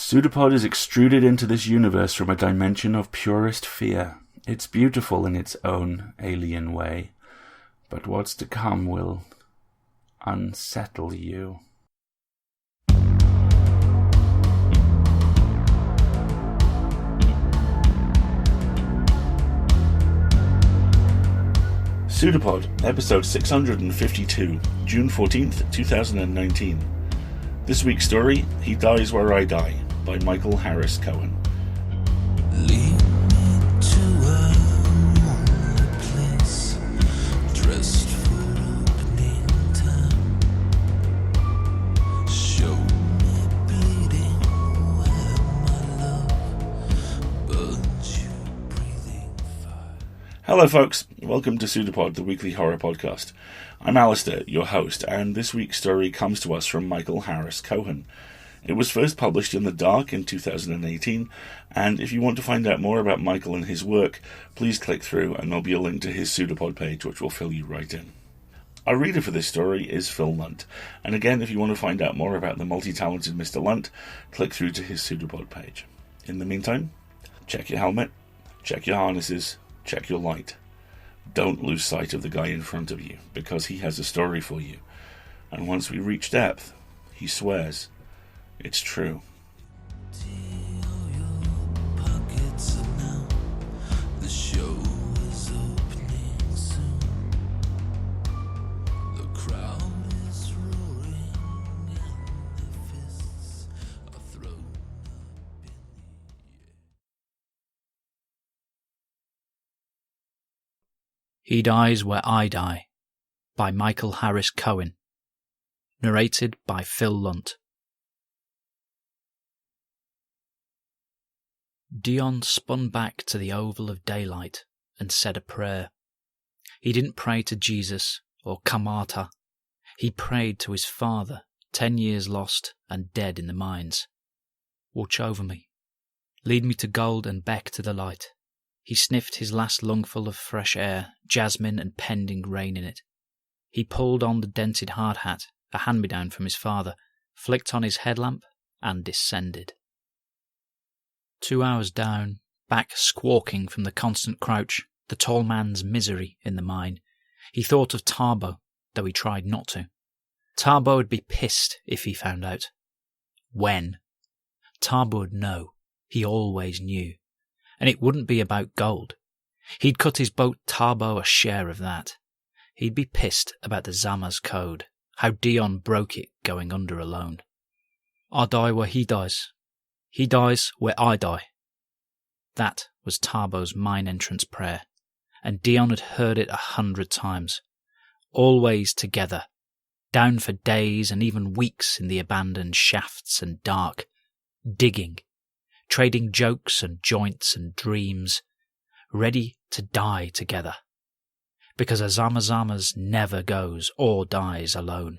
Pseudopod is extruded into this universe from a dimension of purest fear. It's beautiful in its own alien way, but what's to come will unsettle you. Pseudopod, episode 652, June 14th, 2019. This week's story, He Dies Where I Die, by Michael Harris Cohen. Lead me to a lonely place, dressed for opening time. Show me bleeding where my love burns you breathing fire. Hello folks, welcome to Pseudopod, the weekly horror podcast. I'm Alistair, your host, and this week's story comes to us from Michael Harris Cohen. It was first published in The Dark in 2018, and if you want to find out more about Michael and his work, please click through and there'll be a link to his Pseudopod page which will fill you right in. Our reader for this story is Phil Lunt, and again, if you want to find out more about the multi-talented Mr. Lunt, click through to his Pseudopod page. In the meantime, check your helmet, check your harnesses, check your light. Don't lose sight of the guy in front of you, because he has a story for you. And once we reach depth, he swears, it's true. He Dies Where I Die, by Michael Harris Cohen. Narrated by Phil Lunt. Dion spun back to the oval of daylight and said a prayer. He didn't pray to Jesus or Kamata. He prayed to his father, 10 years lost and dead in the mines. Watch over me. Lead me to gold and back to the light. He sniffed his last lungful of fresh air, jasmine and pending rain in it. He pulled on the dented hard hat, a hand-me-down from his father, flicked on his headlamp, and descended. 2 hours down, back squawking from the constant crouch, the tall man's misery in the mine, he thought of Tarbo, though he tried not to. Tarbo would be pissed if he found out. When? Tarbo would know. He always knew. And it wouldn't be about gold. He'd cut his boat Tarbo a share of that. He'd be pissed about the Zama's code, how Dion broke it going under alone. I die where he dies. He dies where I die. That was Tarbo's mine entrance prayer, and Dion had heard it 100 times. Always together, down for days and even weeks in the abandoned shafts and dark, digging, trading jokes and joints and dreams, ready to die together. Because a Zama's never goes or dies alone.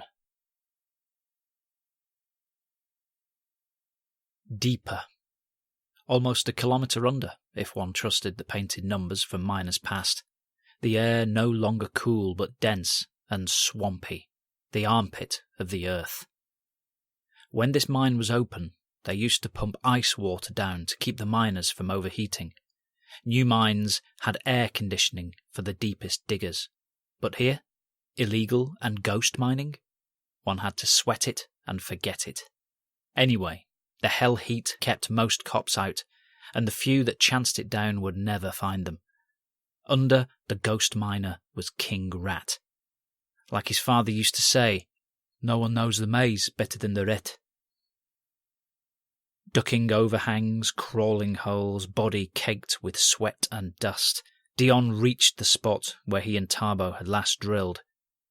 Deeper. Almost a kilometre under, if one trusted the painted numbers from miners past. The air no longer cool but dense and swampy, the armpit of the earth. When this mine was open, they used to pump ice water down to keep the miners from overheating. New mines had air conditioning for the deepest diggers. But here, illegal and ghost mining? One had to sweat it and forget it. Anyway, the hell heat kept most cops out, and the few that chanced it down would never find them. Under the ghost miner was King Rat. Like his father used to say, no one knows the maze better than the rat. Ducking overhangs, crawling holes, body caked with sweat and dust, Dion reached the spot where he and Tarbo had last drilled.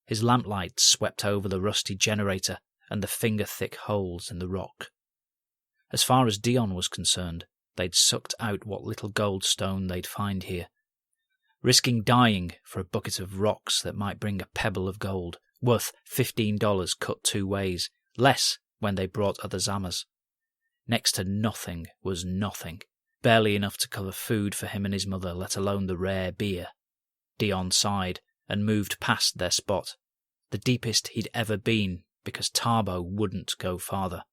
His lamplight swept over the rusty generator and the finger-thick holes in the rock. As far as Dion was concerned, they'd sucked out what little goldstone they'd find here, risking dying for a bucket of rocks that might bring a pebble of gold, worth $15 cut 2 ways, less when they brought other Zamas. Next to nothing was nothing, barely enough to cover food for him and his mother, let alone the rare beer. Dion sighed and moved past their spot, the deepest he'd ever been because Tarbo wouldn't go farther.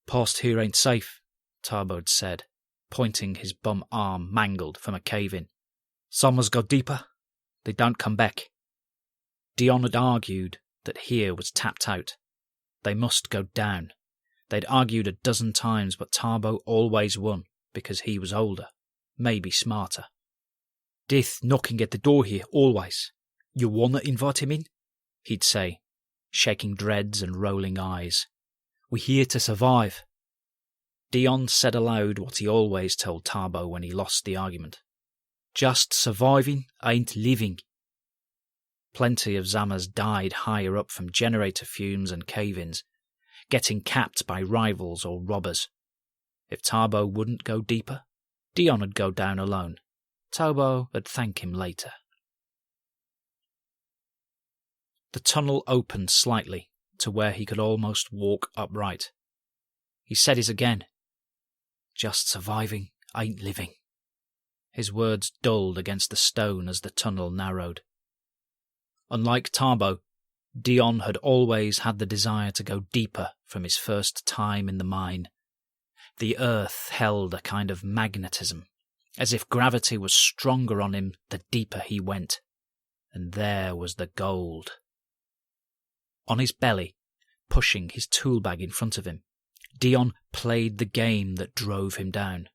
"Past here ain't safe," Tarbode said, pointing his bum arm mangled from a cave-in. Some must go deeper. They don't come back. Dion had argued that here was tapped out. They must go down. They'd argued a dozen times, but Tarbo always won because he was older, maybe smarter. Death knocking at the door here, always. You wanna invite him in? He'd say, shaking dreads and rolling eyes. We're here to survive. Dion said aloud what he always told Tarbo when he lost the argument. Just surviving ain't living. Plenty of Zamas died higher up from generator fumes and cave-ins, getting capped by rivals or robbers. If Tarbo wouldn't go deeper, Dion would go down alone. Tarbo would thank him later. The tunnel opened slightly to where he could almost walk upright. He said it again. Just surviving ain't living. His words dulled against the stone as the tunnel narrowed. Unlike Tarbo, Dion had always had the desire to go deeper from his first time in the mine. The earth held a kind of magnetism, as if gravity was stronger on him the deeper he went. And there was the gold. On his belly, pushing his tool bag in front of him, Dion played the game that drove him down.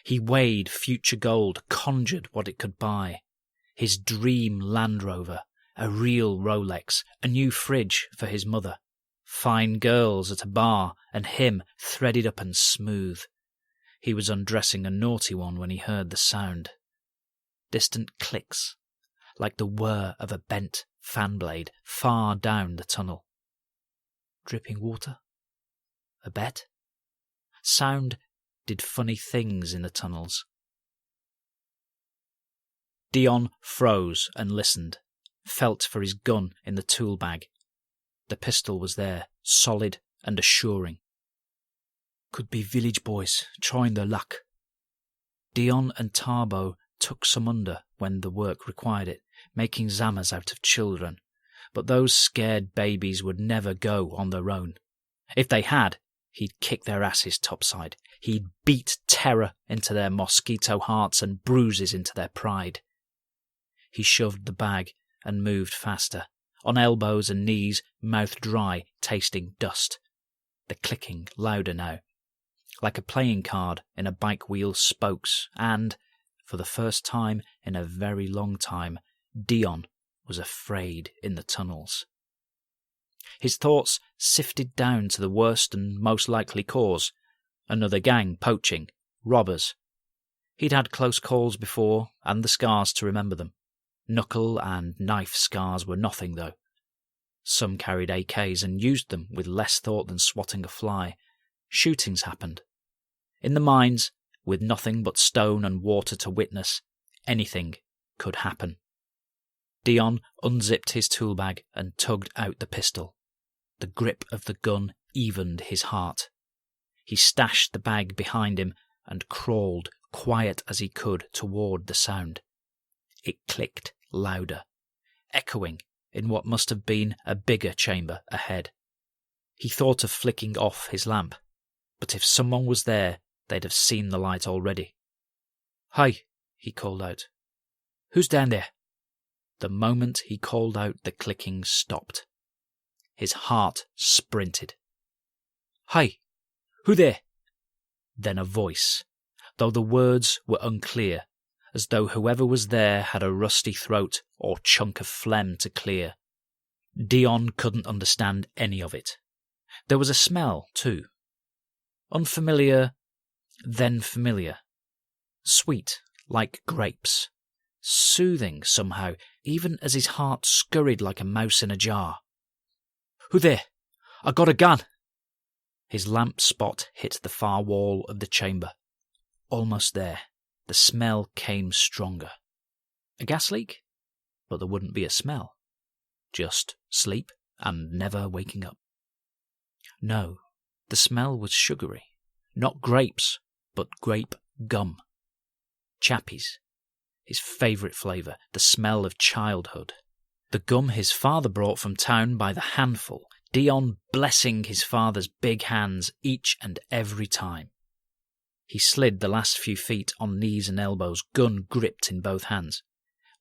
He weighed future gold, conjured what it could buy. His dream Land Rover, a real Rolex, a new fridge for his mother, fine girls at a bar, and him threaded up and smooth. He was undressing a naughty one when he heard the sound. Distant clicks, like the whir of a bent fan blade far down the tunnel. Dripping water? A bet? Sound did funny things in the tunnels. Dion froze and listened, felt for his gun in the tool bag. The pistol was there, solid and assuring. Could be village boys trying their luck. Dion and Tarbo took some under when the work required it, making Zamas out of children, but those scared babies would never go on their own. If they had, he'd kick their asses topside. He'd beat terror into their mosquito hearts and bruises into their pride. He shoved the bag and moved faster, on elbows and knees, mouth dry, tasting dust. The clicking louder now, like a playing card in a bike wheel's spokes, and, for the first time in a very long time, Dion was afraid in the tunnels. His thoughts sifted down to the worst and most likely cause. Another gang poaching, robbers. He'd had close calls before, and the scars to remember them. Knuckle and knife scars were nothing, though. Some carried AKs and used them with less thought than swatting a fly. Shootings happened. In the mines, with nothing but stone and water to witness, anything could happen. Dion unzipped his tool bag and tugged out the pistol. The grip of the gun evened his heart. He stashed the bag behind him and crawled, quiet as he could, toward the sound. It clicked louder, echoing in what must have been a bigger chamber ahead. He thought of flicking off his lamp, but if someone was there, they'd have seen the light already. "Hi," he called out. "Who's down there?" The moment he called out, the clicking stopped. His heart sprinted. "Hi, who there?" Then a voice, though the words were unclear, as though whoever was there had a rusty throat or chunk of phlegm to clear. Dion couldn't understand any of it. There was a smell, too. Unfamiliar, then familiar. Sweet, like grapes. Soothing, somehow, even as his heart scurried like a mouse in a jar. "Who there? I got a gun!" His lamp spot hit the far wall of the chamber. Almost there. The smell came stronger. A gas leak? But there wouldn't be a smell. Just sleep and never waking up. No, the smell was sugary. Not grapes, but grape gum. Chappies. His favourite flavour, the smell of childhood. The gum his father brought from town by the handful, Dion blessing his father's big hands each and every time. He slid the last few feet on knees and elbows, gun gripped in both hands.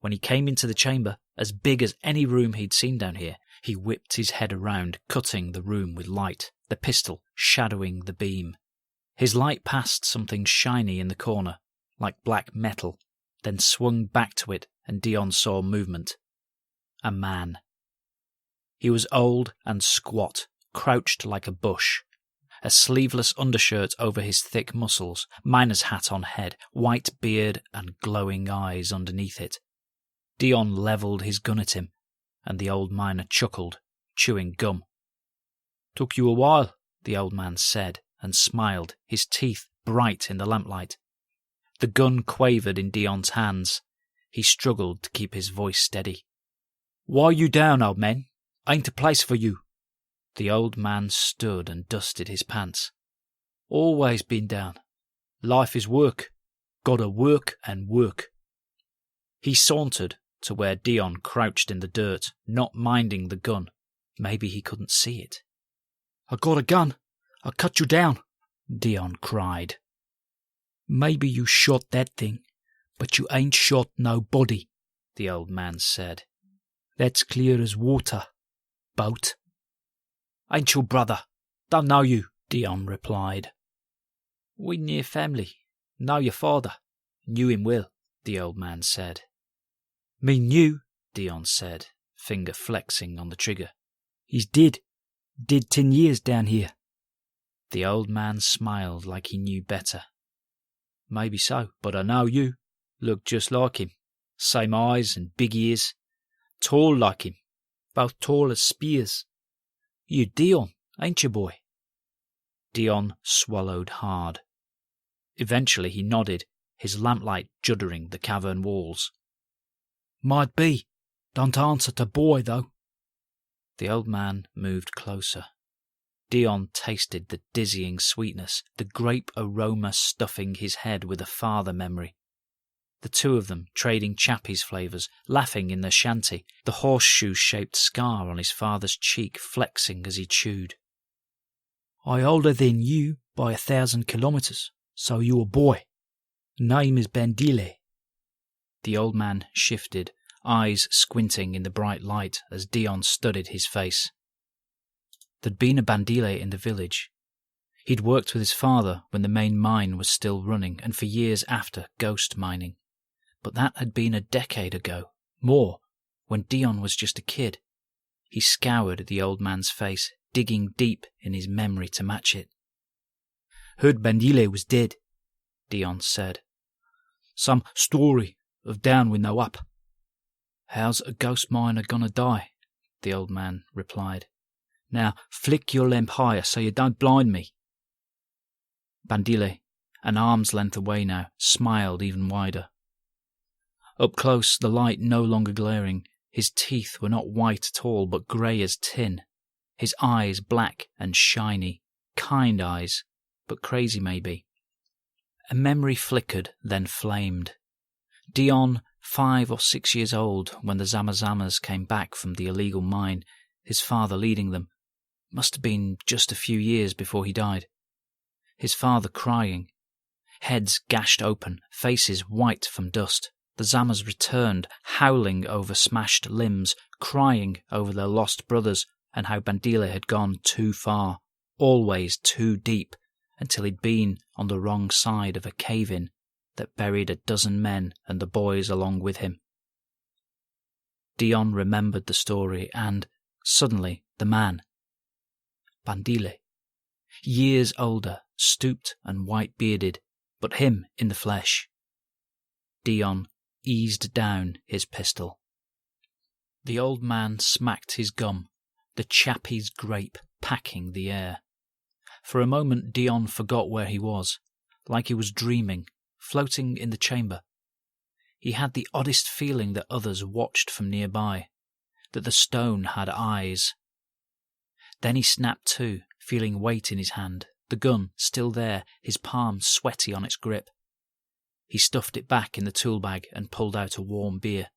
When he came into the chamber, as big as any room he'd seen down here, he whipped his head around, cutting the room with light, the pistol shadowing the beam. His light passed something shiny in the corner, like black metal, then swung back to it, and Dion saw movement. A man. He was old and squat, crouched like a bush. A sleeveless undershirt over his thick muscles, miner's hat on head, white beard and glowing eyes underneath it. Dion levelled his gun at him, and the old miner chuckled, chewing gum. "Took you a while," the old man said, and smiled, his teeth bright in the lamplight. The gun quavered in Dion's hands. He struggled to keep his voice steady. "Why you down, old man? Ain't a place for you." The old man stood and dusted his pants. "Always been down. Life is work. Gotta work and work." He sauntered to where Dion crouched in the dirt, not minding the gun. Maybe he couldn't see it. "I got a gun. I'll cut you down," Dion cried. "Maybe you shot that thing, but you ain't shot nobody," the old man said. "That's clear as water, boat." "Ain't your brother. Don't know you," Dion replied. "We near family. Know your father. Knew him well," the old man said. "Me knew," Dion said, finger flexing on the trigger. "He's dead. Did 10 years down here." The old man smiled like he knew better. "Maybe so, but I know you. Look just like him. Same eyes and big ears. Tall like him. Both tall as spears. You Dion, ain't you, boy?" Dion swallowed hard. Eventually he nodded, his lamplight juddering the cavern walls. "Might be. Don't answer to boy, though." The old man moved closer. Dion tasted the dizzying sweetness, the grape aroma stuffing his head with a father memory. The two of them trading chappies flavours, laughing in their shanty, the horseshoe-shaped scar on his father's cheek flexing as he chewed. "I older than you by 1,000 kilometres, so you a boy. Name is Bandile." The old man shifted, eyes squinting in the bright light as Dion studied his face. There'd been a Bandile in the village. He'd worked with his father when the main mine was still running, and for years after, ghost mining. But that had been a decade ago, more, when Dion was just a kid. He scoured the old man's face, digging deep in his memory to match it. "Heard Bandile was dead," Dion said. "Some story of down with no up." "How's a ghost miner gonna die?" the old man replied. "Now flick your lamp higher so you don't blind me." Bandile, an arm's length away now, smiled even wider. Up close, the light no longer glaring, his teeth were not white at all but grey as tin, his eyes black and shiny, kind eyes, but crazy maybe. A memory flickered, then flamed. Dion, 5 or 6 years old, when the Zamazamas came back from the illegal mine, his father leading them. Must have been just a few years before he died. His father crying. Heads gashed open, faces white from dust. The Zamas returned, howling over smashed limbs, crying over their lost brothers and how Bandile had gone too far, always too deep, until he'd been on the wrong side of a cave-in that buried a dozen men and the boys along with him. Dion remembered the story and, suddenly, the man. Bandile. Years older, stooped and white-bearded, but him in the flesh. Dion eased down his pistol. The old man smacked his gum, the chappie's grape packing the air. For a moment Dion forgot where he was, like he was dreaming, floating in the chamber. He had the oddest feeling that others watched from nearby, that the stone had eyes. Then he snapped to, feeling weight in his hand, the gun still there, his palm sweaty on its grip. He stuffed it back in the tool bag and pulled out a warm beer.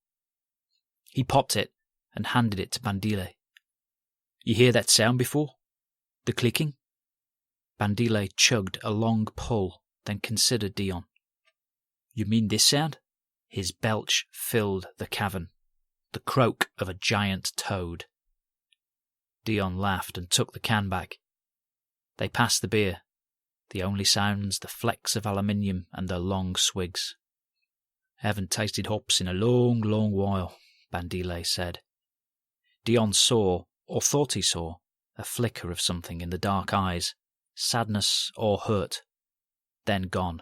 He popped it and handed it to Bandile. "You hear that sound before? The clicking?" Bandile chugged a long pull, then considered Dion. You mean this sound? His belch filled the cavern, the croak of a giant toad. Dion laughed and took the can back. They passed the beer, the only sounds the flecks of aluminium and their long swigs. Haven't tasted hops in a long, long while, Bandile said. Dion saw, or thought he saw, a flicker of something in the dark eyes, sadness or hurt, then gone.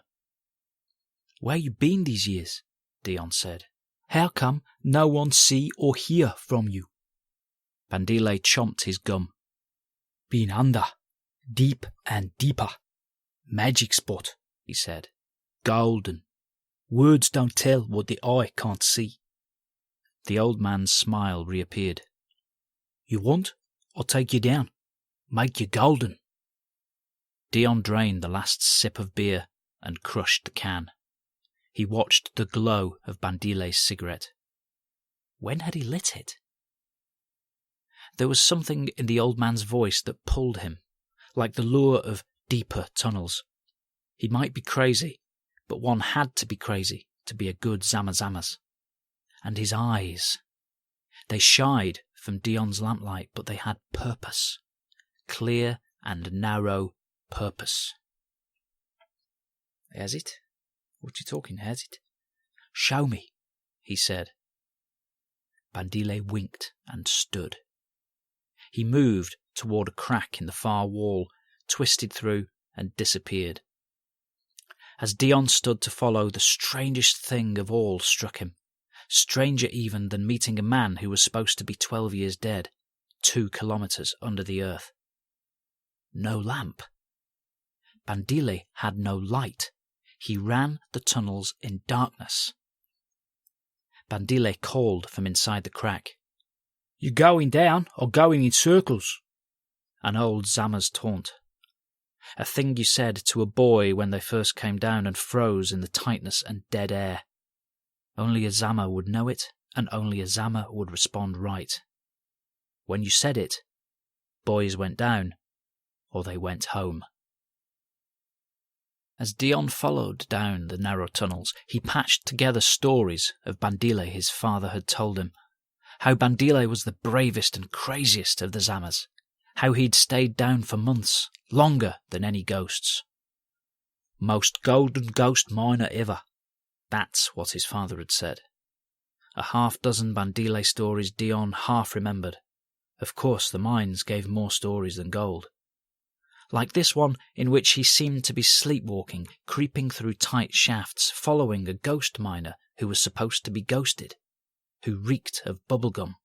Where you been these years? Dion said. How come no one see or hear from you? Bandile chomped his gum. Been under, deep and deeper. Magic spot, he said. Golden. Words don't tell what the eye can't see. The old man's smile reappeared. You want? I'll take you down. Make you golden. Dion drained the last sip of beer and crushed the can. He watched the glow of Bandile's cigarette. When had he lit it? There was something in the old man's voice that pulled him, like the lure of deeper tunnels. He might be crazy, but one had to be crazy to be a good Zamazamas. And his eyes. They shied from Dion's lamplight, but they had purpose. Clear and narrow purpose. Has it? What you talking, has it? Show me, he said. Bandile winked and stood. He moved toward a crack in the far wall, twisted through and disappeared. As Dion stood to follow, the strangest thing of all struck him, stranger even than meeting a man who was supposed to be 12 years dead, 2 kilometers under the earth. No lamp. Bandile had no light. He ran the tunnels in darkness. Bandile called from inside the crack. You going down or going in circles? An old Zama's taunt. A thing you said to a boy when they first came down and froze in the tightness and dead air. Only a Zama would know it, and only a Zama would respond right. When you said it, boys went down, or they went home. As Dion followed down the narrow tunnels, he patched together stories of Bandile his father had told him. How Bandile was the bravest and craziest of the Zamas. How he'd stayed down for months, longer than any ghosts. Most golden ghost miner ever. That's what his father had said. A half-dozen Bandile stories Dion half remembered. Of course, the mines gave more stories than gold. Like this one in which he seemed to be sleepwalking, creeping through tight shafts, following a ghost miner who was supposed to be ghosted, who reeked of bubblegum.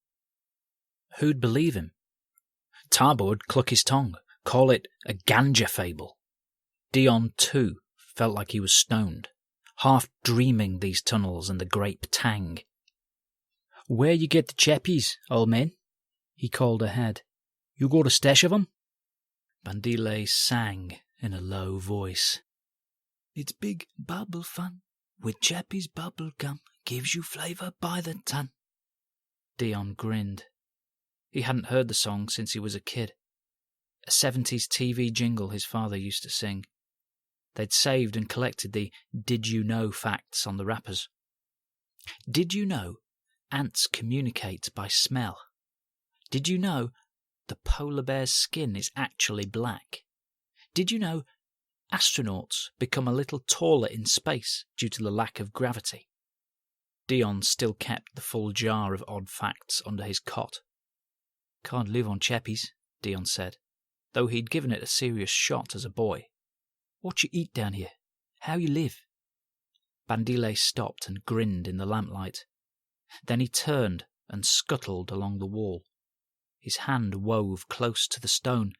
Who'd believe him? Tarbo would cluck his tongue, call it a ganja fable. Dion, too, felt like he was stoned, half dreaming these tunnels and the grape tang. Where you get the chappies, old man? He called ahead. You got a stash of 'em? Bandile sang in a low voice. It's big bubble fun with Chappie's bubble gum, gives you flavour by the ton. Dion grinned. He hadn't heard the song since he was a kid. A 70s TV jingle his father used to sing. They'd saved and collected the "Did you know" facts on the wrappers. Did you know ants communicate by smell? Did you know the polar bear's skin is actually black? Did you know astronauts become a little taller in space due to the lack of gravity? Dion still kept the full jar of odd facts under his cot. Can't live on chappies, Dion said, though he'd given it a serious shot as a boy. What you eat down here? How you live? Bandile stopped and grinned in the lamplight. Then he turned and scuttled along the wall. His hand wove close to the stone,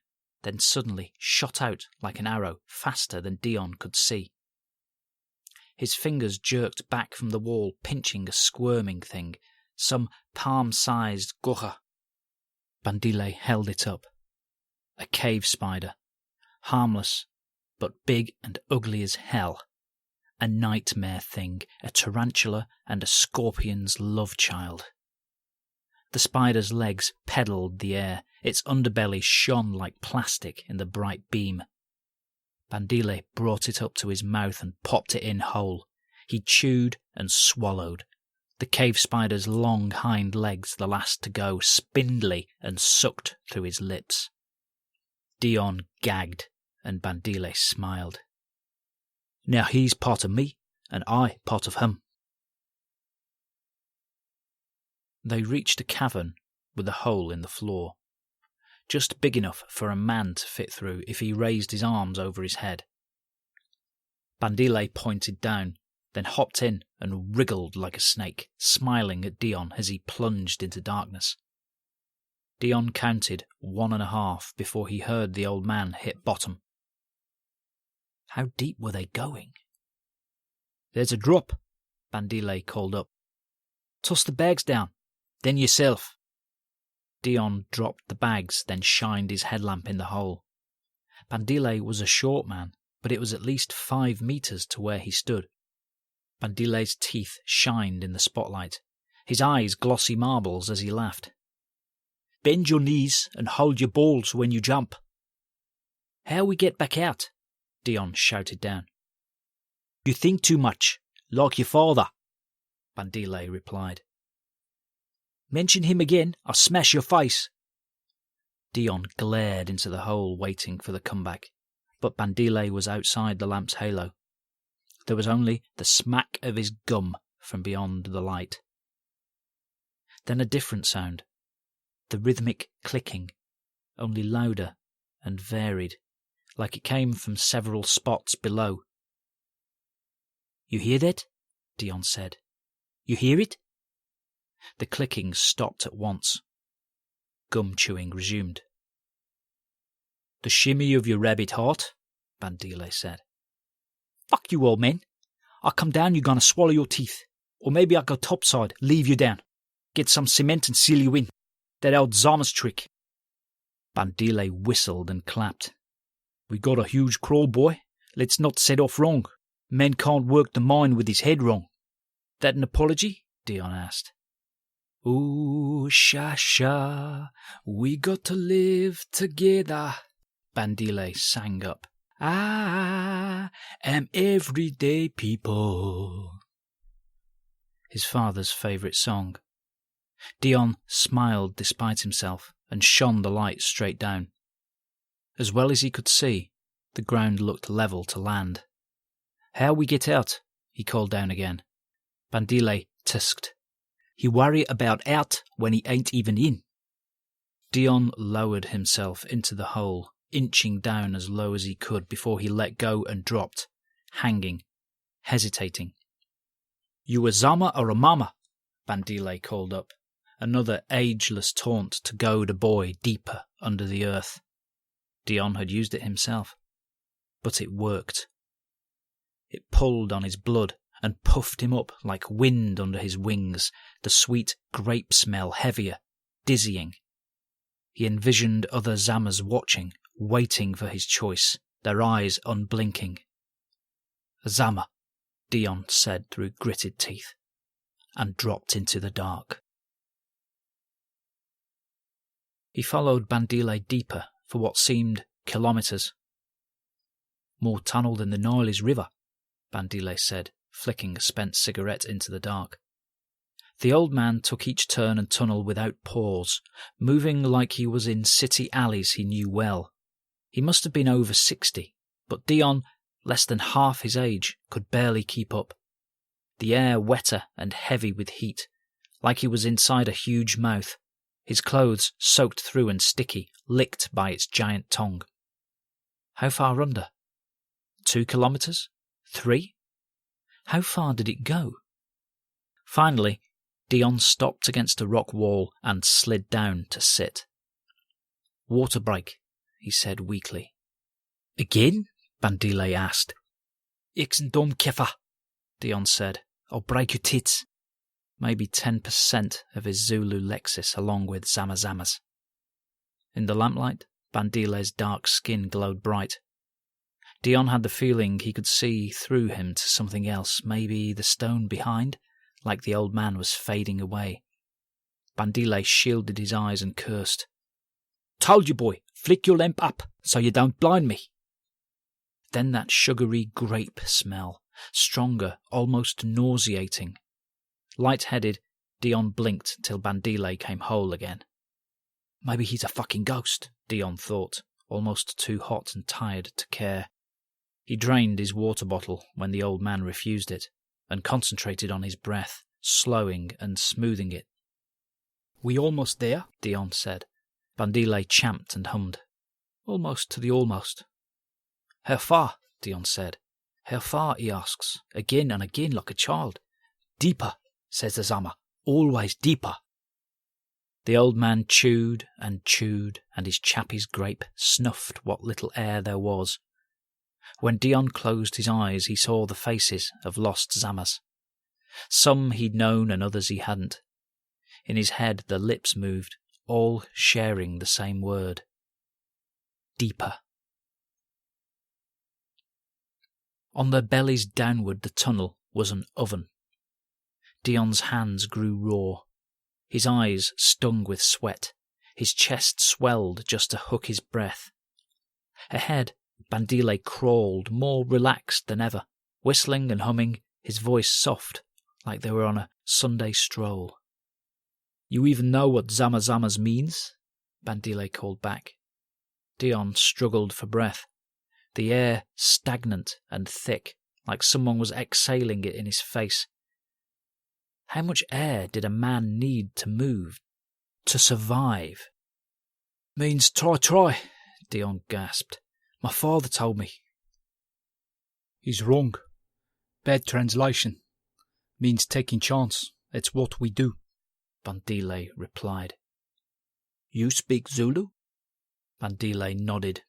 then suddenly shot out like an arrow, faster than Dion could see. His fingers jerked back from the wall, pinching a squirming thing, some palm-sized gocha. Bandile held it up. A cave spider, harmless, but big and ugly as hell. A nightmare thing, a tarantula and a scorpion's love child. The spider's legs pedalled the air, its underbelly shone like plastic in the bright beam. Bandile brought it up to his mouth and popped it in whole. He chewed and swallowed. The cave spider's long hind legs, the last to go, spindly and sucked through his lips. Dion gagged, and Bandile smiled. Now he's part of me, and I part of him. They reached a cavern with a hole in the floor, just big enough for a man to fit through if he raised his arms over his head. Bandile pointed down, then hopped in and wriggled like a snake, smiling at Dion as he plunged into darkness. Dion counted 1.5 before he heard the old man hit bottom. How deep were they going? There's a drop, Bandile called up. Toss the bags down, then yourself. Dion dropped the bags, then shined his headlamp in the hole. Bandile was a short man, but it was at least 5 meters to where he stood. Bandile's teeth shined in the spotlight, his eyes glossy marbles as he laughed. Bend your knees and hold your balls when you jump. How we get back out? Dion shouted down. You think too much, like your father, Bandile replied. Mention him again, I'll smash your face. Dion glared into the hole, waiting for the comeback, but Bandile was outside the lamp's halo. There was only the smack of his gum from beyond the light. Then a different sound, the rhythmic clicking, only louder and varied, like it came from several spots below. You hear that? Dion said. You hear it? The clicking stopped at once. Gum chewing resumed. The shimmy of your rabbit heart, Bandile said. Fuck you, old man. I come down, you're gonna swallow your teeth. Or maybe I'll go topside, leave you down. Get some cement and seal you in. That old Zama's trick. Bandile whistled and clapped. We got a huge crawl, boy. Let's not set off wrong. Man can't work the mine with his head wrong. That an apology? Dion asked. Ooh, sha, we got to live together, Bandile sang up. I am everyday people. His father's favourite song. Dion smiled despite himself and shone the light straight down. As well as he could see, the ground looked level to land. How we get out? He called down again. Bandile tusked. He worry about out when he ain't even in. Dion lowered himself into the hole, inching down as low as he could before he let go and dropped, hanging, hesitating. You a Zama or a mama? Bandile called up, another ageless taunt to goad a boy deeper under the earth. Dion had used it himself, but it worked. It pulled on his blood and puffed him up like wind under his wings, the sweet grape smell heavier, dizzying. He envisioned other Zamas watching, waiting for his choice, their eyes unblinking. Zama, Dion said through gritted teeth, and dropped into the dark. He followed Bandile deeper for what seemed kilometres. More tunnel than the Nile is river, Bandile said, flicking a spent cigarette into the dark. The old man took each turn and tunnel without pause, moving like he was in city alleys he knew well. He must have been over 60, but Dion, less than half his age, could barely keep up. The air wetter and heavy with heat, like he was inside a huge mouth, his clothes soaked through and sticky, licked by its giant tongue. How far under? 2 kilometres? 3? How far did it go? Finally, Dion stopped against a rock wall and slid down to sit. Water break, he said weakly. Again? Bandile asked. Ixen dom kefa, Dion said. I'll break your tits. Maybe 10% of his Zulu Lexis along with Zamazamas. In the lamplight, Bandile's dark skin glowed bright. Dion had the feeling he could see through him to something else, maybe the stone behind, like the old man was fading away. Bandile shielded his eyes and cursed. Told you, boy, flick your lamp up so you don't blind me. Then that sugary grape smell, stronger, almost nauseating. Light-headed, Dion blinked till Bandile came whole again. Maybe he's a fucking ghost, Dion thought, almost too hot and tired to care. He drained his water bottle when the old man refused it, and concentrated on his breath, slowing and smoothing it. We almost there, Dion said. Bandile champed and hummed. Almost to the almost. How far? Dion said. How far? He asks, again and again like a child. Deeper, says the Zama, always deeper. The old man chewed, and his chappie's grape snuffed what little air there was. When Dion closed his eyes, he saw the faces of lost Zamas. Some he'd known and others he hadn't. In his head the lips moved, all sharing the same word. Deeper. On their bellies downward the tunnel was an oven. Dion's hands grew raw. His eyes stung with sweat. His chest swelled just to hook his breath. Ahead, Bandile crawled, more relaxed than ever, whistling and humming, his voice soft, like they were on a Sunday stroll. You even know what Zama Zamas means? Bandile called back. Dion struggled for breath, the air stagnant and thick, like someone was exhaling it in his face. How much air did a man need to move, to survive? Means try, Dion gasped. My father told me. He's wrong. Bad translation. Means taking chance. It's what we do, Bandile replied. You speak Zulu? Bandile nodded.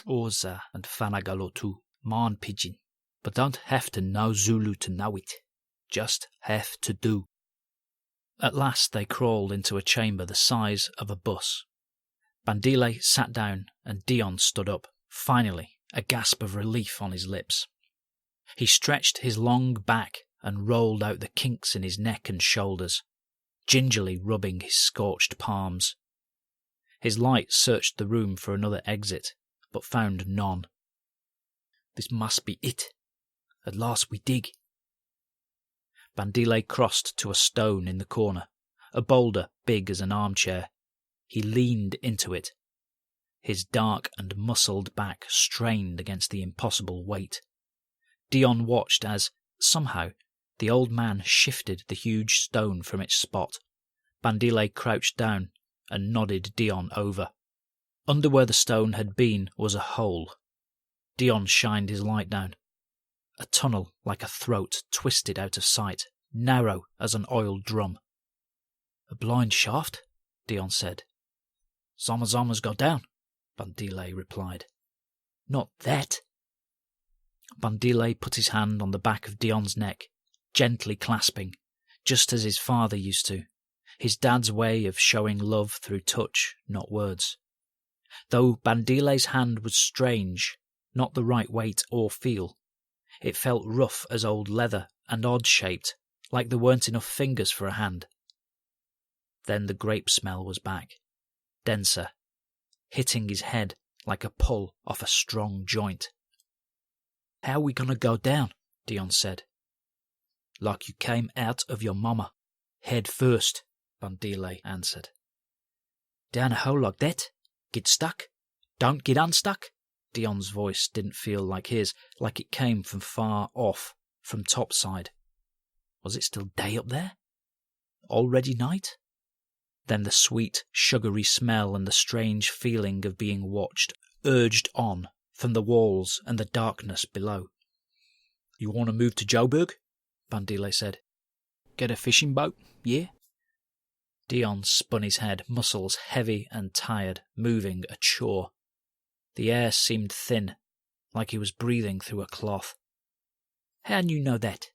Oza and Fanagalo too, Marn Pidgin. But don't have to know Zulu to know it. Just have to do. At last they crawled into a chamber the size of a bus. Bandile sat down and Dion stood up, finally, a gasp of relief on his lips. He stretched his long back and rolled out the kinks in his neck and shoulders, gingerly rubbing his scorched palms. His light searched the room for another exit, but found none. This must be it. At last we dig. Bandile crossed to a stone in the corner, a boulder big as an armchair. He leaned into it. His dark and muscled back strained against the impossible weight. Dion watched as, somehow, the old man shifted the huge stone from its spot. Bandile crouched down and nodded Dion over. Under where the stone had been was a hole. Dion shined his light down. A tunnel like a throat twisted out of sight, narrow as an oiled drum. A blind shaft? Dion said. Zama's got down, Bandile replied. Not that. Bandile put his hand on the back of Dion's neck, gently clasping, just as his father used to, his dad's way of showing love through touch, not words. Though Bandile's hand was strange, not the right weight or feel. It felt rough as old leather and odd-shaped, like there weren't enough fingers for a hand. Then the grape smell was back, denser, hitting his head like a pull off a strong joint. How are we going to go down? Dion said. Like you came out of your mama, head first, Bandile answered. Down a hole like that? Get stuck? Don't get unstuck? Dion's voice didn't feel like his, like it came from far off, from topside. Was it still day up there? Already night? Then the sweet, sugary smell and the strange feeling of being watched urged on from the walls and the darkness below. You want to move to Joburg? Bandile said. Get a fishing boat, yeah? Dion spun his head, muscles heavy and tired, moving a chore. The air seemed thin, like he was breathing through a cloth. How'd you know that?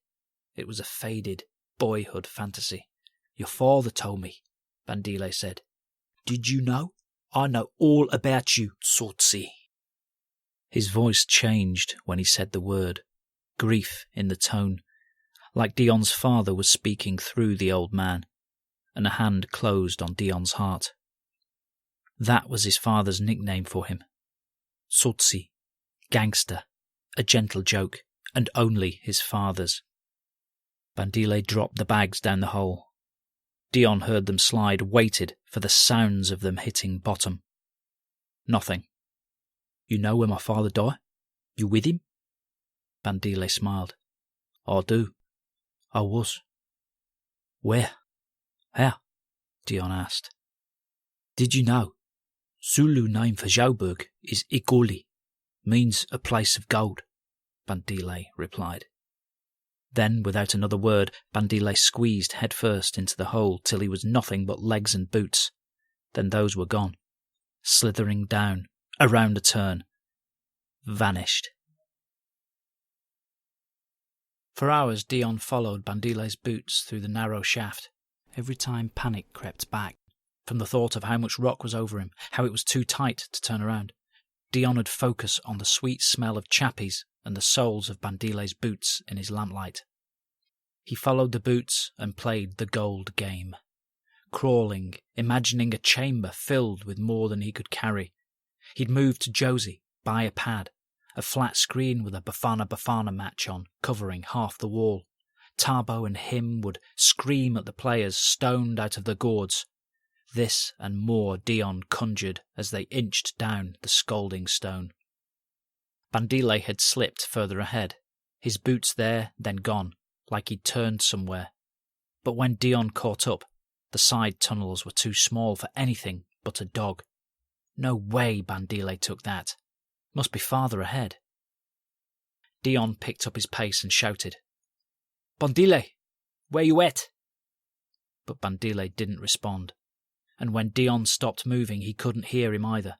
It was a faded, boyhood fantasy. Your father told me, Bandile said. Did you know? I know all about you, Tsotsi. His voice changed when he said the word, grief in the tone, like Dion's father was speaking through the old man, and a hand closed on Dion's heart. That was his father's nickname for him. Tsotsi, gangster, a gentle joke, and only his father's. Bandile dropped the bags down the hole. Dion heard them slide, waited for the sounds of them hitting bottom. Nothing. You know where my father died? You with him? Bandile smiled. I do. I was. Where? How? Dion asked. Did you know? Zulu name for Joburg is Igoli, means a place of gold, Bandile replied. Then, without another word, Bandile squeezed headfirst into the hole till he was nothing but legs and boots. Then those were gone, slithering down, around a turn. Vanished. For hours Dion followed Bandile's boots through the narrow shaft. Every time panic crept back, from the thought of how much rock was over him, how it was too tight to turn around. Dion would focus on the sweet smell of chappies and the soles of Bandile's boots in his lamplight. He followed the boots and played the gold game, crawling, imagining a chamber filled with more than he could carry. He'd move to Josie, buy a pad, a flat screen with a Bafana match on, covering half the wall. Tarbo and him would scream at the players stoned out of their gourds. This and more Dion conjured as they inched down the scalding stone. Bandile had slipped further ahead, his boots there, then gone, like he'd turned somewhere. But when Dion caught up, the side tunnels were too small for anything but a dog. No way Bandile took that. Must be farther ahead. Dion picked up his pace and shouted, Bandile, where you at? But Bandile didn't respond, and when Dion stopped moving he couldn't hear him either.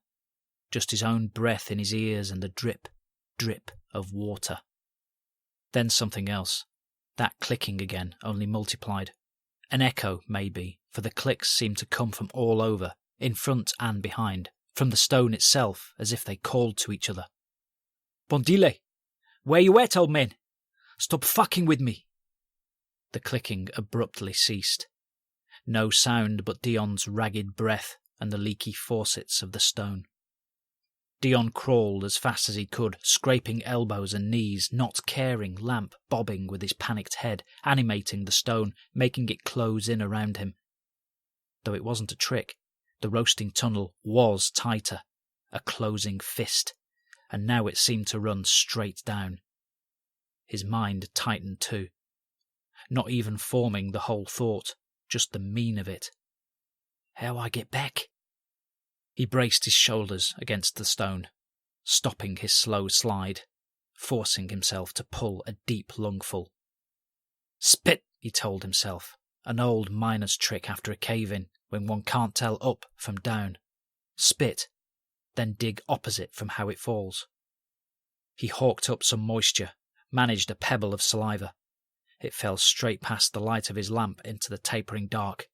Just his own breath in his ears and the drip, drip of water. Then something else. That clicking again, only multiplied. An echo, maybe, for the clicks seemed to come from all over, in front and behind, from the stone itself, as if they called to each other. Bandile, where you at, old man? Stop fucking with me. The clicking abruptly ceased. No sound but Dion's ragged breath and the leaky faucets of the stone. Dion crawled as fast as he could, scraping elbows and knees, not caring, lamp bobbing with his panicked head, animating the stone, making it close in around him. Though it wasn't a trick, the roasting tunnel was tighter, a closing fist, and now it seemed to run straight down. His mind tightened too, not even forming the whole thought, just the mean of it. How I get back? He braced his shoulders against the stone, stopping his slow slide, forcing himself to pull a deep lungful. Spit, he told himself, an old miner's trick after a cave-in, when one can't tell up from down. Spit, then dig opposite from how it falls. He hawked up some moisture, managed a pebble of saliva. It fell straight past the light of his lamp into the tapering dark.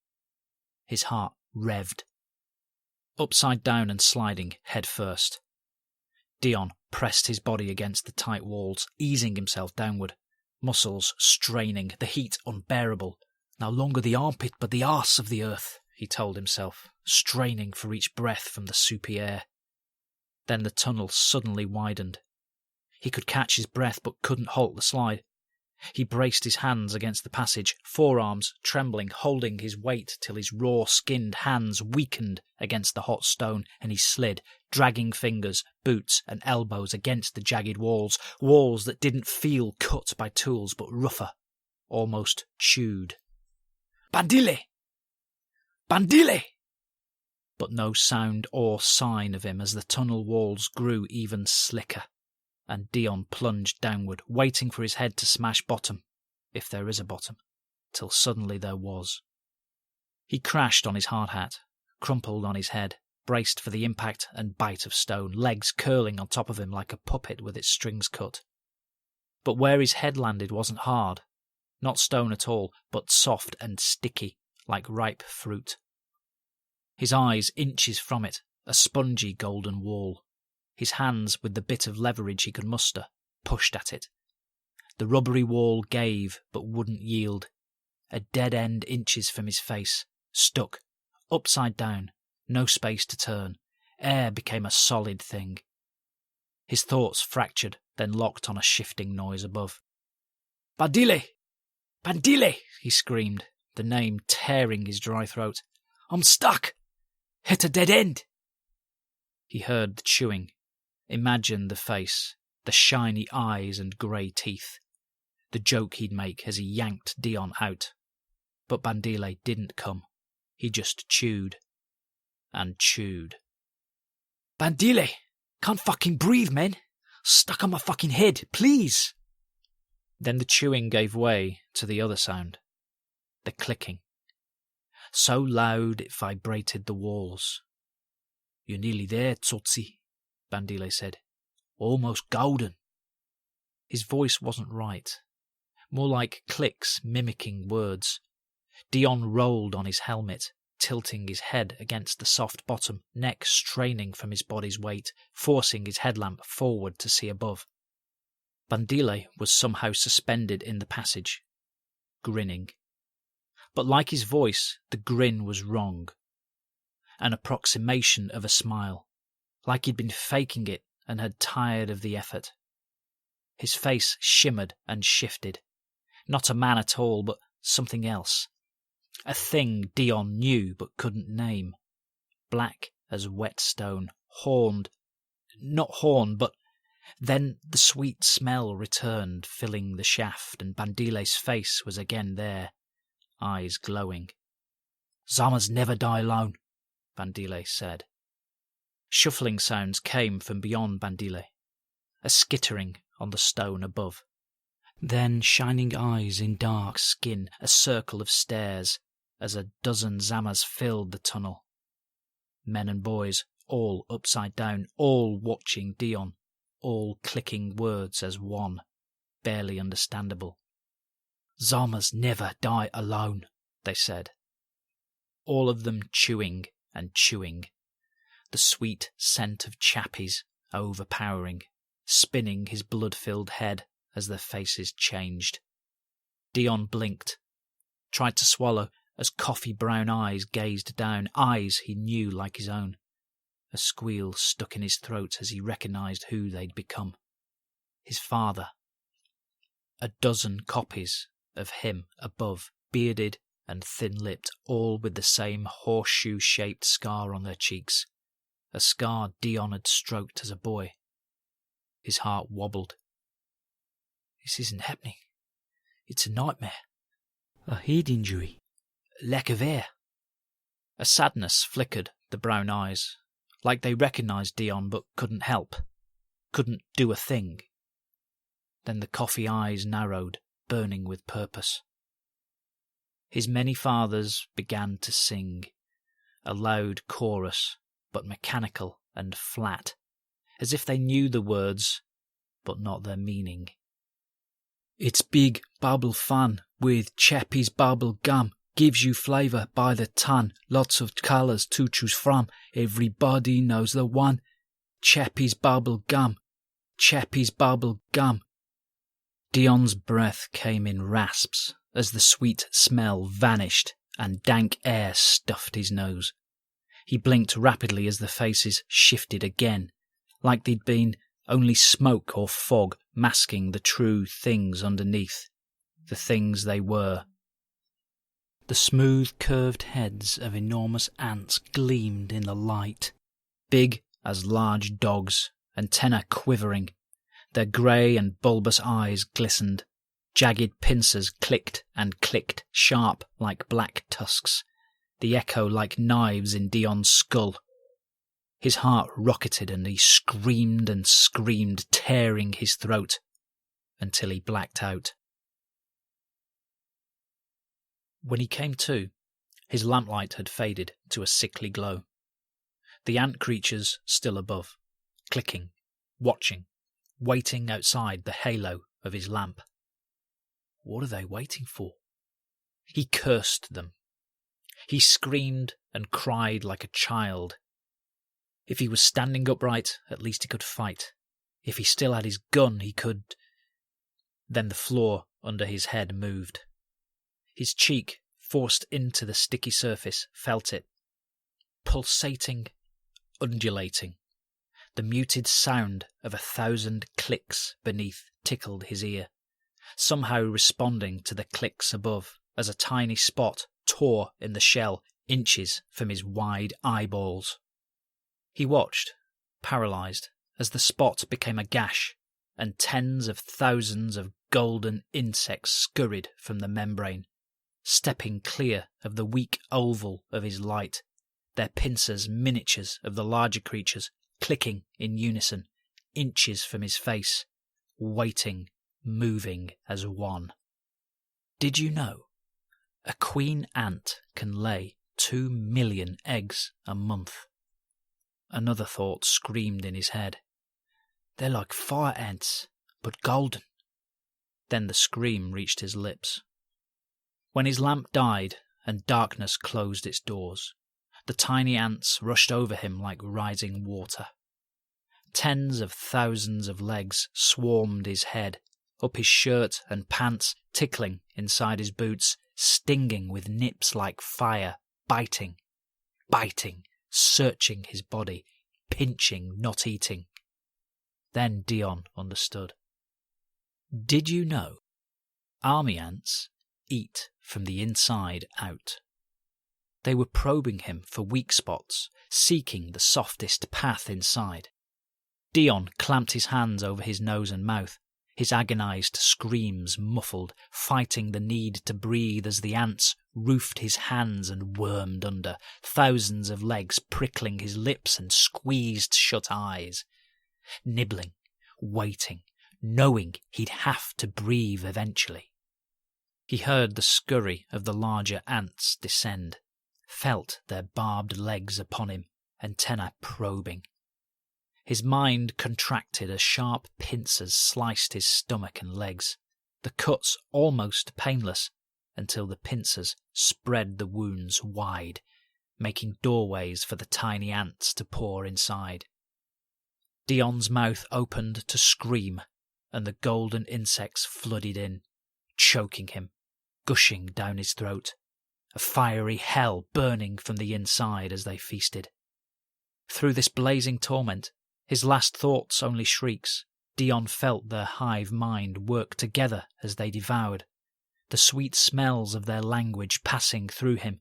His heart revved. Upside down and sliding, head first. Dion pressed his body against the tight walls, easing himself downward, muscles straining, the heat unbearable. No longer the armpit, but the arse of the earth, he told himself, straining for each breath from the soupy air. Then the tunnel suddenly widened. He could catch his breath, but couldn't halt the slide. He braced his hands against the passage, forearms trembling, holding his weight till his raw-skinned hands weakened against the hot stone, and he slid, dragging fingers, boots, and elbows against the jagged walls, walls that didn't feel cut by tools but rougher, almost chewed. Bandile! Bandile! But no sound or sign of him as the tunnel walls grew even slicker, and Dion plunged downward, waiting for his head to smash bottom, if there is a bottom, till suddenly there was. He crashed on his hard hat, crumpled on his head, braced for the impact and bite of stone, legs curling on top of him like a puppet with its strings cut. But where his head landed wasn't hard, not stone at all, but soft and sticky, like ripe fruit. His eyes inches from it, a spongy golden wall. His hands, with the bit of leverage he could muster, pushed at it. The rubbery wall gave, but wouldn't yield. A dead end inches from his face, stuck, upside down, no space to turn. Air became a solid thing. His thoughts fractured, then locked on a shifting noise above. "Bandile! Bandile!" he screamed, the name tearing his dry throat. "I'm stuck! Hit a dead end!" He heard the chewing, imagined the face, the shiny eyes and grey teeth, the joke he'd make as he yanked Dion out. But Bandile didn't come. He just chewed. And chewed. "Bandile! Can't fucking breathe, man! Stuck on my fucking head, please!" Then the chewing gave way to the other sound. The clicking. So loud it vibrated the walls. "You're nearly there, Tsotsi," Bandile said. "Almost golden." His voice wasn't right. More like clicks mimicking words. Dion rolled on his helmet, tilting his head against the soft bottom, neck straining from his body's weight, forcing his headlamp forward to see above. Bandile was somehow suspended in the passage, grinning. But like his voice, the grin was wrong. An approximation of a smile, like he'd been faking it and had tired of the effort. His face shimmered and shifted. Not a man at all, but something else. A thing Dion knew but couldn't name. Black as wet stone, horned. Not horned, but then the sweet smell returned, filling the shaft, and Bandile's face was again there, eyes glowing. "Zamas never die alone," Bandile said. Shuffling sounds came from beyond Bandile, a skittering on the stone above. Then shining eyes in dark skin, a circle of stares, as a dozen Zamas filled the tunnel. Men and boys, all upside down, all watching Dion, all clicking words as one, barely understandable. "Zamas never die alone," they said. All of them chewing and chewing, the sweet scent of chappies overpowering, spinning his blood-filled head as their faces changed. Dion blinked, tried to swallow as coffee-brown eyes gazed down, eyes he knew like his own. A squeal stuck in his throat as he recognized who they'd become. His father. A dozen copies of him above, bearded and thin-lipped, all with the same horseshoe-shaped scar on their cheeks. A scar Dion had stroked as a boy. His heart wobbled. This isn't happening. It's a nightmare. A head injury. Lack of air. A sadness flickered the brown eyes, like they recognized Dion but couldn't help, couldn't do a thing. Then the coffee eyes narrowed, burning with purpose. His many fathers began to sing, a loud chorus, but mechanical and flat, as if they knew the words, but not their meaning. It's big bubble fun with Chappie's bubble gum. Gives you flavour by the ton. Lots of colours to choose from. Everybody knows the one. Chappie's bubble gum. Chappie's bubble gum. Dion's breath came in rasps as the sweet smell vanished and dank air stuffed his nose. He blinked rapidly as the faces shifted again, like they'd been only smoke or fog masking the true things underneath, the things they were. The smooth curved heads of enormous ants gleamed in the light, big as large dogs, antennae quivering. Their grey and bulbous eyes glistened. Jagged pincers clicked and clicked, sharp like black tusks, the echo like knives in Dion's skull. His heart rocketed and he screamed and screamed, tearing his throat, until he blacked out. When he came to, his lamplight had faded to a sickly glow. The ant creatures still above, clicking, watching, waiting outside the halo of his lamp. What are they waiting for? He cursed them. He screamed and cried like a child. If he was standing upright, at least he could fight. If he still had his gun, he could... Then the floor under his head moved. His cheek, forced into the sticky surface, felt it. Pulsating, undulating. The muted sound of 1,000 clicks beneath tickled his ear, somehow responding to the clicks above as a tiny spot tore in the shell inches from his wide eyeballs. He watched, paralysed, as the spot became a gash, and tens of thousands of golden insects scurried from the membrane, stepping clear of the weak oval of his light, their pincers miniatures of the larger creatures, clicking in unison, inches from his face, waiting, moving as one. Did you know? A queen ant can lay 2 million eggs a month. Another thought screamed in his head. They're like fire ants, but golden. Then the scream reached his lips. When his lamp died and darkness closed its doors, the tiny ants rushed over him like rising water. Tens of thousands of legs swarmed his head, up his shirt and pants, tickling inside his boots, stinging with nips like fire, biting, searching his body, pinching, not eating. Then Dion understood. Did you know? Army ants eat from the inside out. They were probing him for weak spots, seeking the softest path inside. Dion clamped his hands over his nose and mouth, his agonized screams muffled, fighting the need to breathe as the ants roofed his hands and wormed under, thousands of legs prickling his lips and squeezed shut eyes. Nibbling, waiting, knowing he'd have to breathe eventually. He heard the scurry of the larger ants descend, felt their barbed legs upon him, antennae probing. His mind contracted as sharp pincers sliced his stomach and legs, the cuts almost painless, until the pincers spread the wounds wide, making doorways for the tiny ants to pour inside. Dion's mouth opened to scream, and the golden insects flooded in, choking him, gushing down his throat, a fiery hell burning from the inside as they feasted. Through this blazing torment, his last thoughts only shrieks, Dion felt their hive mind work together as they devoured, the sweet smells of their language passing through him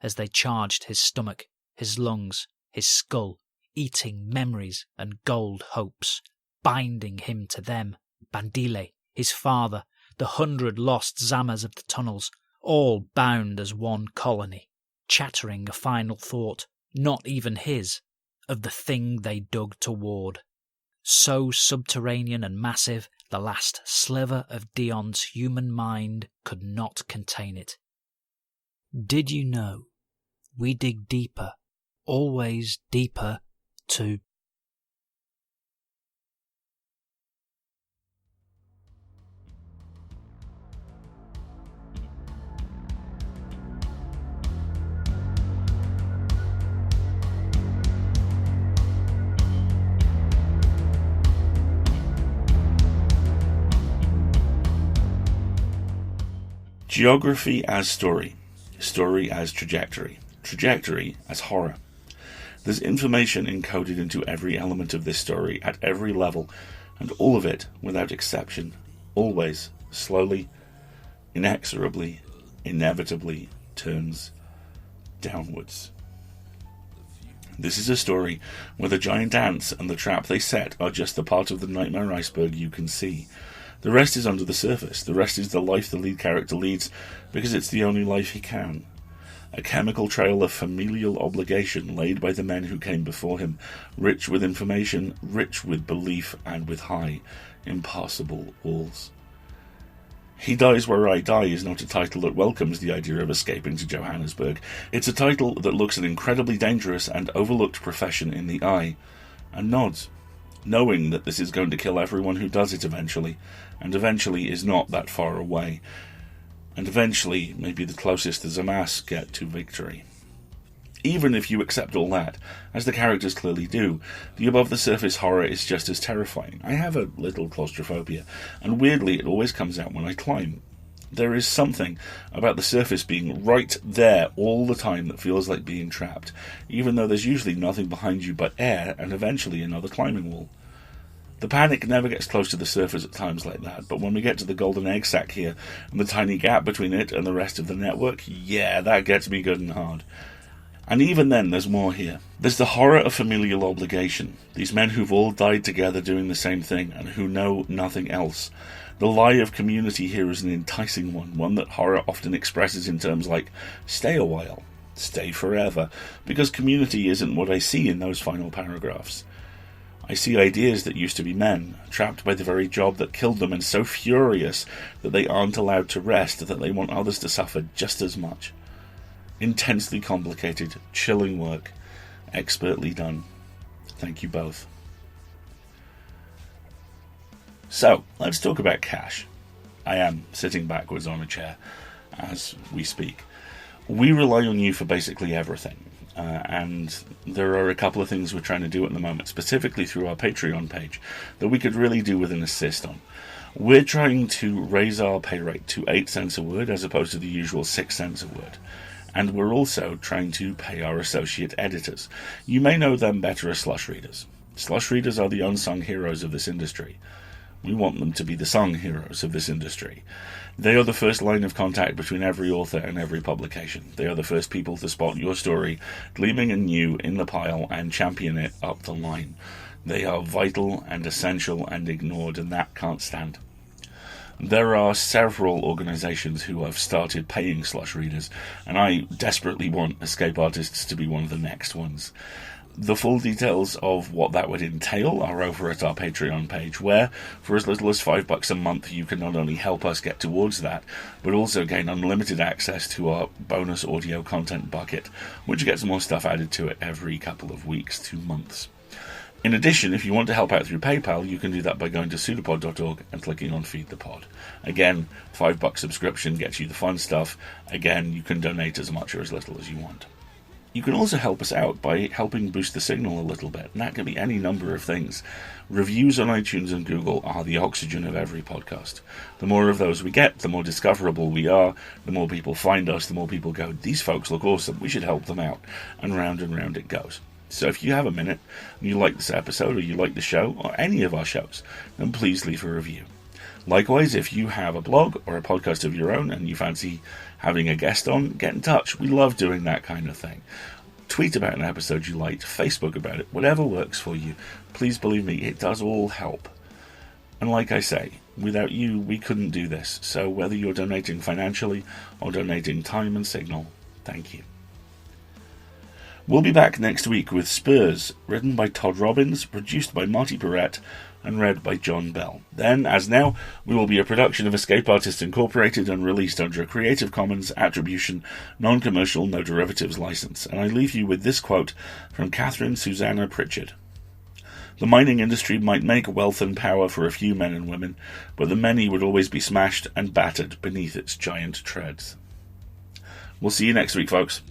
as they charged his stomach, his lungs, his skull, eating memories and gold hopes, binding him to them, Bandile, his father, the 100 lost Zamas of the tunnels, all bound as one colony, chattering a final thought, not even his, of the thing they dug toward. So subterranean and massive, the last sliver of Dion's human mind could not contain it. Did you know? We dig deeper, always deeper, to... Geography as story, story as trajectory, trajectory as horror. There's information encoded into every element of this story at every level, and all of it, without exception, always, slowly, inexorably, inevitably turns downwards. This is a story where the giant ants and the trap they set are just the part of the nightmare iceberg you can see. The rest is under the surface. The rest is the life the lead character leads because it's the only life he can. A chemical trail of familial obligation laid by the men who came before him, rich with information, rich with belief, and with high, impassable walls. He Dies Where I Die is not a title that welcomes the idea of escaping to Johannesburg. It's a title that looks an incredibly dangerous and overlooked profession in the eye, and nods, knowing that this is going to kill everyone who does it eventually, and eventually is not that far away, and eventually may be the closest the Zamas get to victory. Even if you accept all that, as the characters clearly do, the above-the-surface horror is just as terrifying. I have a little claustrophobia, and weirdly it always comes out when I climb. There is something about the surface being right there all the time that feels like being trapped, even though there's usually nothing behind you but air and eventually another climbing wall. The panic never gets close to the surface at times like that, but when we get to the golden egg sac here, and the tiny gap between it and the rest of the network, yeah, that gets me good and hard. And even then, there's more here. There's the horror of familial obligation, these men who've all died together doing the same thing, and who know nothing else. The lie of community here is an enticing one that horror often expresses in terms like, stay a while, stay forever, because community isn't what I see in those final paragraphs. I see ideas that used to be men, trapped by the very job that killed them and so furious that they aren't allowed to rest, that they want others to suffer just as much. Intensely complicated, chilling work, expertly done. Thank you both. So, let's talk about cash. I am sitting backwards on a chair as we speak. We rely on you for basically everything. And there are a couple of things we're trying to do at the moment, specifically through our Patreon page, that we could really do with an assist on. We're trying to raise our pay rate to 8 cents a word as opposed to the usual 6 cents a word. And we're also trying to pay our associate editors. You may know them better as slush readers. Slush readers are the unsung heroes of this industry. We want them to be the sung heroes of this industry. They are the first line of contact between every author and every publication. They are the first people to spot your story, gleaming and new, in the pile and champion it up the line. They are vital and essential and ignored, and that can't stand. There are several organisations who have started paying slush readers, and I desperately want Escape Artists to be one of the next ones. The full details of what that would entail are over at our Patreon page, where, for as little as $5 a month, you can not only help us get towards that, but also gain unlimited access to our bonus audio content bucket, which gets more stuff added to it every couple of weeks to months. In addition, if you want to help out through PayPal, you can do that by going to pseudopod.org and clicking on Feed the Pod. Again, $5 subscription gets you the fun stuff. Again, you can donate as much or as little as you want. You can also help us out by helping boost the signal a little bit, and that can be any number of things. Reviews on iTunes and Google are the oxygen of every podcast. The more of those we get, the more discoverable we are, the more people find us, the more people go, these folks look awesome, we should help them out, and round it goes. So if you have a minute, and you like this episode, or you like the show, or any of our shows, then please leave a review. Likewise, if you have a blog or a podcast of your own and you fancy having a guest on, get in touch. We love doing that kind of thing. Tweet about an episode you liked, Facebook about it, whatever works for you. Please believe me, it does all help. And like I say, without you, we couldn't do this. So whether you're donating financially or donating time and signal, thank you. We'll be back next week with Spurs, written by Todd Robbins, produced by Marty Perrette, and read by John Bell. Then, as now, we will be a production of Escape Artists Incorporated and released under a Creative Commons Attribution, Non-Commercial, No Derivatives license. And I leave you with this quote from Catherine Susanna Pritchard. The mining industry might make wealth and power for a few men and women, but the many would always be smashed and battered beneath its giant treads. We'll see you next week, folks.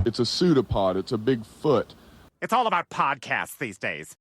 It's a pseudopod. It's a big foot. It's all about podcasts these days.